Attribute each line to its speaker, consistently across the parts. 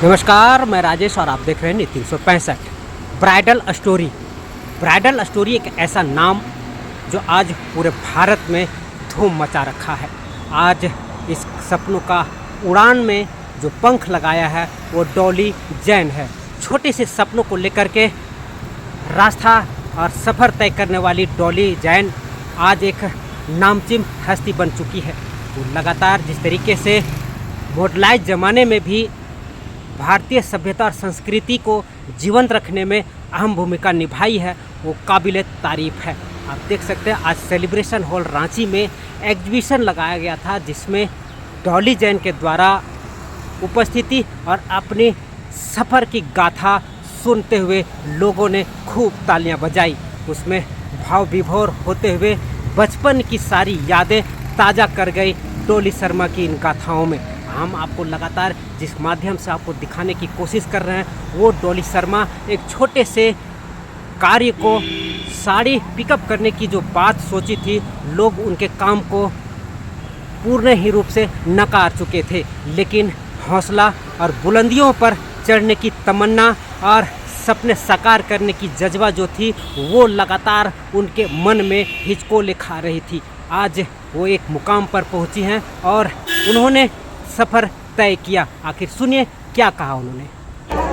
Speaker 1: नमस्कार, मैं राजेश और आप देख रहे हैं नीति 365। ब्राइडल स्टोरी एक ऐसा नाम जो आज पूरे भारत में धूम मचा रखा है। आज इस सपनों का उड़ान में जो पंख लगाया है वो डॉली जैन है। छोटे से सपनों को लेकर के रास्ता और सफ़र तय करने वाली डॉली जैन आज एक नामचीन हस्ती बन चुकी है। वो लगातार जिस तरीके से मॉडर्नाइज ज़माने में भी भारतीय सभ्यता और संस्कृति को जीवंत रखने में अहम भूमिका निभाई है, वो काबिल तारीफ़ है। आप देख सकते हैं आज सेलिब्रेशन हॉल रांची में एग्जीबिशन लगाया गया था, जिसमें डॉली जैन के द्वारा उपस्थिति और अपने सफ़र की गाथा सुनते हुए लोगों ने खूब तालियां बजाई। उसमें भाव विभोर होते हुए बचपन की सारी यादें ताज़ा कर गई डॉली शर्मा की इन गाथाओं में। हम आपको लगातार जिस माध्यम से आपको दिखाने की कोशिश कर रहे हैं वो डॉली शर्मा एक छोटे से कार्य को साड़ी पिकअप करने की जो बात सोची थी, लोग उनके काम को पूर्ण ही रूप से नकार चुके थे, लेकिन हौसला और बुलंदियों पर चढ़ने की तमन्ना और सपने साकार करने की जज्बा जो थी वो लगातार उनके मन में हिचकोले खा रही थी। आज वो एक मुकाम पर पहुंची हैं और उन्होंने सफ़र तय किया। आखिर सुनिए क्या कहा उन्होंने।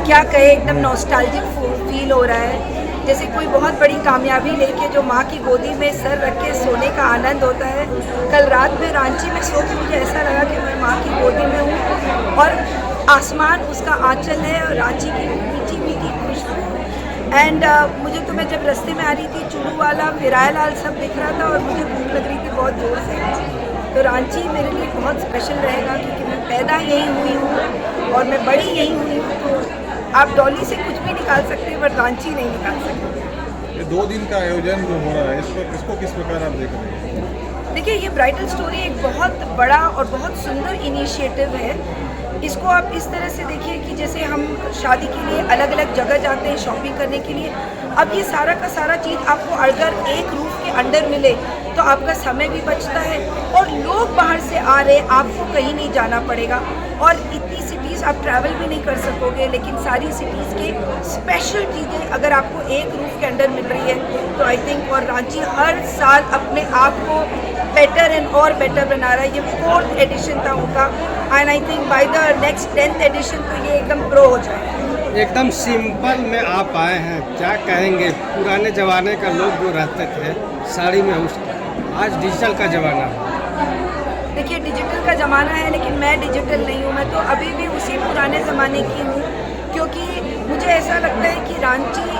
Speaker 2: क्या कहे, एकदम नॉस्टैल्जिक फील हो रहा है, जैसे कोई बहुत बड़ी कामयाबी लेके जो माँ की गोदी में सर रख के सोने का आनंद होता है। कल रात में रांची में सो के मुझे ऐसा लगा कि मैं माँ की गोदी में हूँ और आसमान उसका आंचल है और रांची की मीठी मीठी खुशबू। एंड मुझे तो मैं जब रास्ते में आ रही थी चूड़ू वाला फिरायलाल सब दिख रहा था और मुझे भूख लग रही थी बहुत ज़ोर से। तो रांची मेरे लिए बहुत स्पेशल रहेगा क्योंकि मैं पैदा यहीं हुई हूँ और मैं बड़ी यहीं हुई हूँ। तो आप डॉली से कुछ भी निकाल सकते हैं पर रांची नहीं निकाल सकते।
Speaker 3: ये 2 दिन का आयोजन जो हो रहा है इसको किस प्रकार आप देख रहे हैं?
Speaker 2: देखिए, ये ब्राइडल स्टोरी एक बहुत बड़ा और बहुत सुंदर इनिशिएटिव है। इसको आप इस तरह से देखिए कि जैसे हम शादी के लिए अलग अलग जगह जाते हैं शॉपिंग करने के लिए, अब ये सारा का सारा चीज़ आपको अगर एक रूफ के अंडर मिले तो आपका समय भी बचता है और लोग बाहर से आ रहे, आपको कहीं नहीं जाना पड़ेगा और इतनी सिटीज़ आप ट्रैवल भी नहीं कर सकोगे, लेकिन सारी सिटीज़ के स्पेशल चीज़ें अगर आपको एक रूफ के अंडर मिल रही है तो आई थिंक। और रांची हर साल अपने आप को बेटर एंड और बेटर बना रहा है। ये 4th एडिशन था उनका and I think by the next 10th edition तो ये एकदम प्रो हो जाएगा।
Speaker 4: एकदम सिंपल में आप आए हैं, क्या कहेंगे? पुराने ज़माने का लोग जो रहते थे साड़ी में, उस आज डिजिटल का ज़माना है।
Speaker 2: देखिए, डिजिटल का ज़माना है लेकिन मैं डिजिटल नहीं हूँ, मैं तो अभी भी उसी पुराने ज़माने की हूँ क्योंकि मुझे ऐसा लगता है कि रांची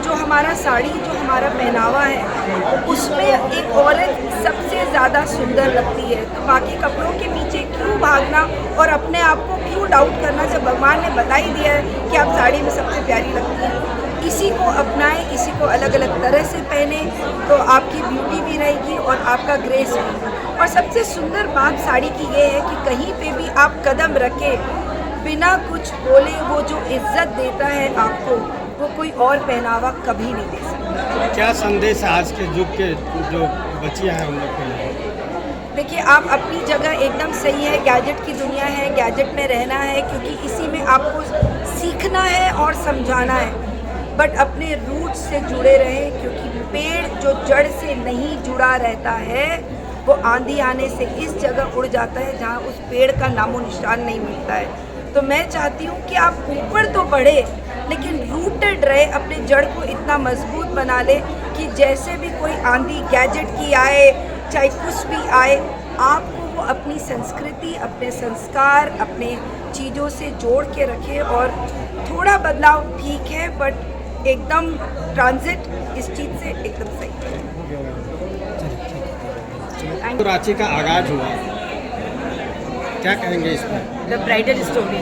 Speaker 2: जो हमारा साड़ी जो हमारा पहनावा है उसमें एक औरत सबसे ज़्यादा सुंदर लगती है। तो बाकी कपड़ों के पीछे क्यों भागना और अपने आप को क्यों डाउट करना जब भगवान ने बता ही दिया है कि आप साड़ी में सबसे प्यारी लगती हैं। इसी को अपनाएं, इसी को अलग अलग तरह से पहने तो आपकी ब्यूटी भी रहेगी और आपका ग्रेस भी। और सबसे सुंदर बात साड़ी की ये है कि कहीं पे भी आप कदम रखें बिना कुछ बोले वो जो इज्जत देता है आपको वो कोई और पहनावा कभी नहीं दे सकता।
Speaker 4: क्या संदेश है आज के युग के जो बच्चियां हैं उन लोग के लिए?
Speaker 2: देखिए, आप अपनी जगह एकदम सही है, गैजेट की दुनिया है, गैजेट में रहना है क्योंकि इसी में आपको सीखना है और समझाना है, बट अपने रूट से जुड़े रहें क्योंकि पेड़ जो जड़ से नहीं जुड़ा रहता है वो आंधी आने से इस जगह उड़ जाता है जहाँ उस पेड़ का नामो निशान नहीं मिलता है। तो मैं चाहती हूँ कि आप ऊपर तो बढ़े लेकिन रूटेड रहे, अपने जड़ को इतना मजबूत बना ले कि जैसे भी कोई आंधी गैजेट की आए चाहे कुछ भी आए, आपको वो अपनी संस्कृति, अपने संस्कार, अपने चीज़ों से जोड़ के रखे। और थोड़ा बदलाव ठीक है बट एकदम ट्रांजिट इस चीज़ से एकदम सही है।
Speaker 4: तो रांची का आगाज हुआ, क्या कहेंगे इस पर?
Speaker 5: द ब्राइडल स्टोरी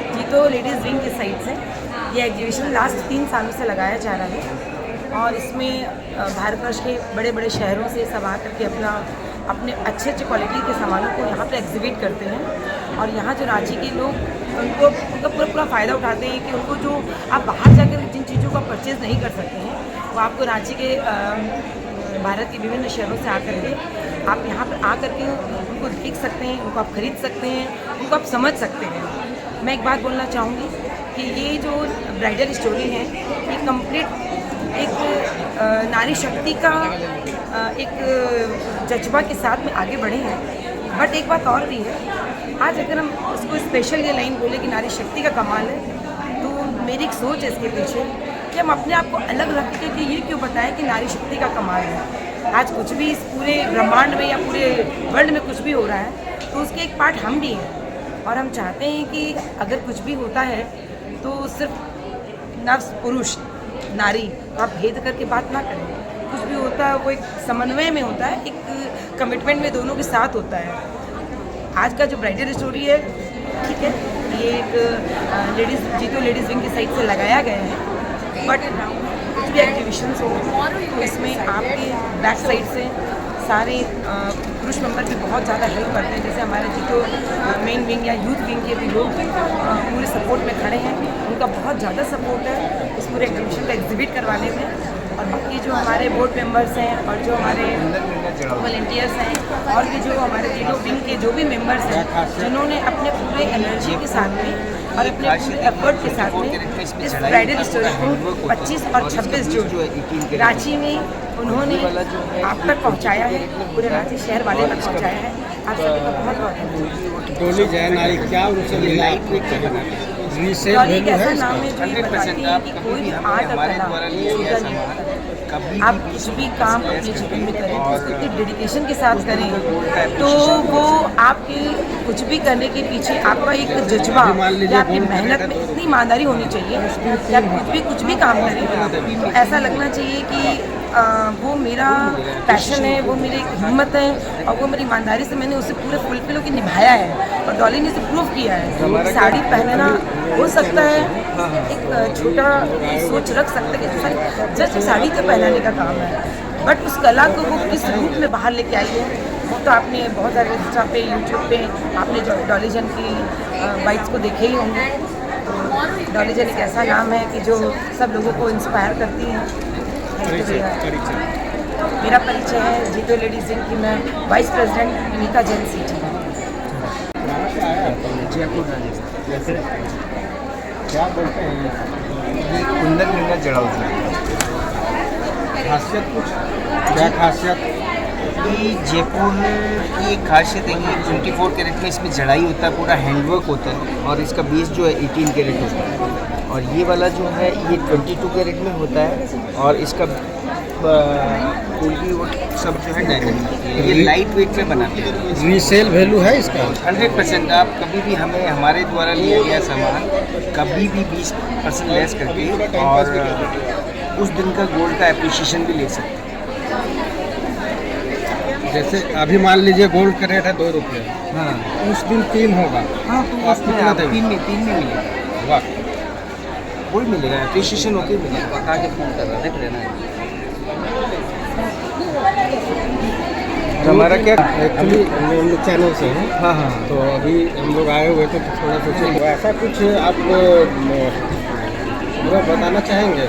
Speaker 5: जी तो लेडीज़ विंग की साइड से ये एग्जीबिशन लास्ट 3 सालों से लगाया जा रहा है और इसमें भारतवर्ष के बड़े बड़े शहरों से सब आकर के अपने अच्छे क्वालिटी के सामानों को यहाँ पर एग्जिबिट करते हैं। और यहाँ जो रांची के लोग उनका पूरा फ़ायदा उठाते हैं कि उनको जो आप बाहर जाकर जिन चीज़ों का परचेज़ नहीं कर सकते हैं वो आपको रांची के भारत के विभिन्न शहरों से आकर के आप यहाँ पर आकर के उनको देख सकते हैं, उनको आप खरीद सकते हैं, उनको आप समझ सकते हैं। मैं एक बात बोलना चाहूँगी कि ये जो ब्राइडल स्टोरी है ये कंप्लीट एक नारी शक्ति का एक जज्बा के साथ में आगे बढ़े हैं। बट एक बात और भी है, आज अगर हम उसको स्पेशल ये लाइन बोले कि नारी शक्ति का कमाल है, तो मेरी एक सोच है इसके पीछे कि हम अपने आप को अलग रख के कि ये क्यों बताएं कि नारी शक्ति का कमाल है। आज कुछ भी इस पूरे ब्रह्मांड में या पूरे वर्ल्ड में कुछ भी हो रहा है तो उसके एक पार्ट हम भी हैं, और हम चाहते हैं कि अगर कुछ भी होता है तो सिर्फ नफ्स पुरुष नारी आप भेद करके बात ना करें। कुछ भी होता है वो एक समन्वय में होता है, एक कमिटमेंट में दोनों के साथ होता है। आज का जो ब्राइडल स्टोरी है, ठीक है, ये एक लेडीज़ विंग की साइड से लगाया गया है, बट कुछ भी एक्टिविशंस हो तो इसमें आपके बैक साइड से सारे पुरुष मेंबर भी बहुत ज़्यादा हेल्प करते हैं। जैसे हमारे जो मेन विंग या यूथ विंग के भी लोग पूरे सपोर्ट में खड़े हैं, उनका बहुत ज़्यादा सपोर्ट है इस पूरे एग्जीबिशन को एग्जिबिट करवाने में। और बाकी जो हमारे बोर्ड मेंबर्स हैं और जो हमारे वॉलंटियर्स हैं और भी जो हमारे तीनों विंग के जो भी मेंबर्स हैं, जिन्होंने अपने पूरे एनर्जी के साथ में और अपने पूरे एफर्ट के साथ में इस ब्राइडल स्टोरी को 25 और 26 जून रांची में उन्होंने आप तक पहुंचाया है, पूरे रांची शहर वाले तक पहुंचाया है। आप सभी का बहुत बहुत धन्यवाद।
Speaker 4: डोली जय नारी क्या उनसे मिला?
Speaker 5: डॉली एक ऐसा नाम है जो ये बताती है कि कोई भी आर्ट और कला छूटा नहीं होता। आप कुछ भी काम अपने जीवन में करें तो उसको इतनी डेडिकेशन के साथ करें तो वो आपके कुछ भी करने के पीछे आपका एक जज्बा या आपकी मेहनत में इतनी ईमानदारी होनी चाहिए कि आप कुछ भी काम करें तो ऐसा लगना चाहिए कि वो मेरा पैशन है, वो मेरी एक हिम्मत है और वो मेरी ईमानदारी से मैंने उसे पूरे फुलफिल होकर निभाया है। और डॉली ने इसे प्रूव किया है। साड़ी पहनना हो सकता है एक छोटा सोच रख सकते हैं कि जस्ट साड़ी तो पहनाने का काम है, बट उस कला को वो किस रूप में बाहर लेके आई है वो तो आपने बहुत सारे इंस्टा पे यूट्यूब पे आपने जो डॉली जन की बाइट्स को देखे ही होंगे। तो डॉली जन एक ऐसा नाम है कि जो सब लोगों को इंस्पायर करती हैं। मेरा परिचय है जीतो लेडीज विंग की, मैं vice president Anita Jain city.
Speaker 3: क्या बोलते हैं?
Speaker 6: ये कुंदन गंगा जड़ाऊ
Speaker 3: खासियत कुछ क्या खासियत?
Speaker 6: ये जयपुर की एक खासियत है कि 24 कैरेट में इसमें जड़ाई होता है, पूरा हैंडवर्क होता है और इसका बेस जो है 18 कैरेट होता है। और ये वाला जो है ये 22 कैरेट में होता है और इसका फूल वो सब जो है डायमंड, ये लाइट वेट में बनाते हैं।
Speaker 4: रीसेल वैल्यू है इसका
Speaker 6: 100%। आप कभी भी हमें हमारे द्वारा लिया गया सामान कभी भी 20% लेस करके और उस दिन का गोल्ड का एप्रिसिएशन भी ले सकते हैं।
Speaker 4: जैसे अभी मान लीजिए गोल्ड का रेट है 2 रुपये,
Speaker 6: हाँ
Speaker 4: उस दिन 3 होगा।
Speaker 6: हाँ, तो
Speaker 4: आप
Speaker 6: उसमें
Speaker 4: कितना
Speaker 6: आप
Speaker 4: देंगे?
Speaker 6: 3 में मिलेगा,
Speaker 4: वाह,
Speaker 6: गोल्ड मिलेगा, एप्रिसिएशन होके मिलेगा। पका के फोन कर रहा देख लेना। हमारा क्या
Speaker 4: एक्चुअली हम लोग चैनल से हैं।
Speaker 6: हाँ हाँ
Speaker 4: तो अभी हम लोग आए हुए थे तो थोड़ा सोचे तो ऐसा कुछ आप बताना चाहेंगे?